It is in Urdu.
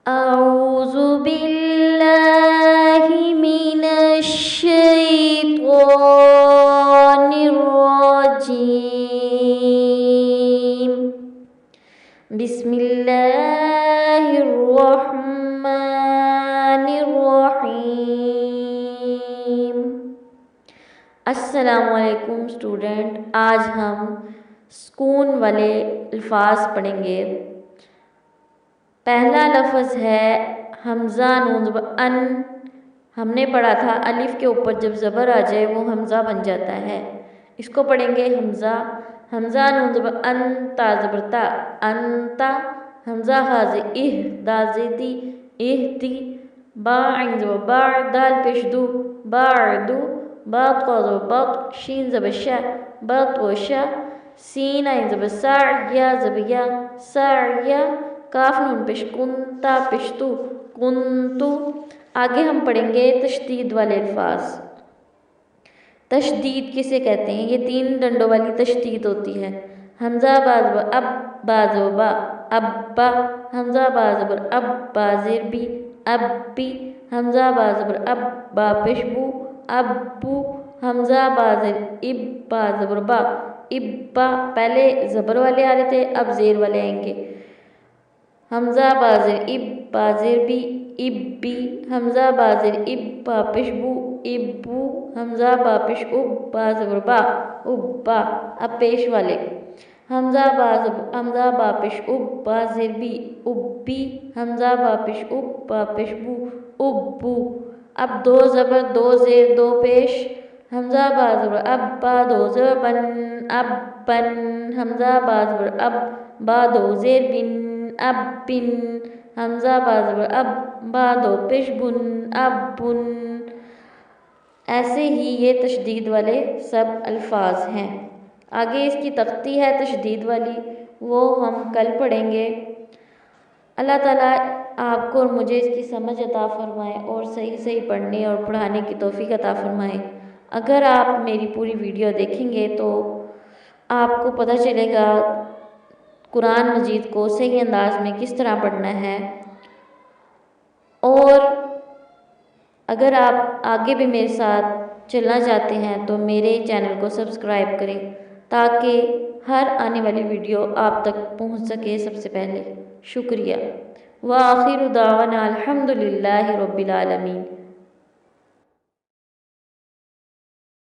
أعوذ بالله من الشيطان الرجيم. بسم الله الرحمن الرحيم. السلام علیکم اسٹوڈنٹ، آج ہم سکون والے الفاظ پڑھیں گے۔ پہلا لفظ ہے حمزہ نون زبر ان۔ ہم نے پڑھا تھا الف کے اوپر جب زبر آ جائے وہ حمزہ بن جاتا ہے۔ اس کو پڑھیں گے حمزہ نون زبر ان تا زبر تا انتا، حمزہ خاز اہ دال زیدی اہتی، با عین زبر با دال پیش دو باعدو، با قا زبر بط شین زبر شا بط و شا، سین عین زبر سا یا زبر یا ساعیا، کاف نون پیش کن تا پیش تو کنتو۔ آگے ہم پڑھیں گے تشدید والے الفاظ۔ تشدید کسے کہتے ہیں؟ یہ 3 ڈنڈوں والی تشدید ہوتی ہے۔ حمزہ با زبر اب با زبر با ابا، حمزہ با زبر اب با زیر بی ابی، حمزہ با زبر اب با پیش بو ابو، حمزہ با زیر اب با زبر با ابا۔ پہلے زبر والے آ رہے تھے، اب زیر والے آئیں گے۔ حمزہ با زیر اب با زیر بی ابی، حمزہ با زیر اب با پیش بو ابو، حمزہ با پیش اب با زبر با ابا۔ اب پیش والے حمزہ با پیش اب با زیر بی ابی، حمزہ با پیش اب با پیش بو ابو۔ اب 2 زبر 2 زیر 2 پیش، حمزہ با زبر اب با 2 زبر بن اب بن، حمزہ با زبر اب با 2 زیر بن اب بن، حمزہ با زبر اب با 2 پیش بن اب بن۔ ایسے ہی یہ تشدید والے سب الفاظ ہیں۔ آگے اس کی تختی ہے تشدید والی، وہ ہم کل پڑھیں گے۔ اللہ تعالیٰ آپ کو اور مجھے اس کی سمجھ عطا فرمائے اور صحیح پڑھنے اور پڑھانے کی توفیق عطا فرمائے۔ اگر آپ میری پوری ویڈیو دیکھیں گے تو آپ کو پتہ چلے گا قرآن مجید کو صحیح انداز میں کس طرح پڑھنا ہے۔ اور اگر آپ آگے بھی میرے ساتھ چلنا چاہتے ہیں تو میرے چینل کو سبسکرائب کریں تاکہ ہر آنے والی ویڈیو آپ تک پہنچ سکے سب سے پہلے۔ شکریہ۔ وآخر دعوانا الحمدللہ رب العالمین۔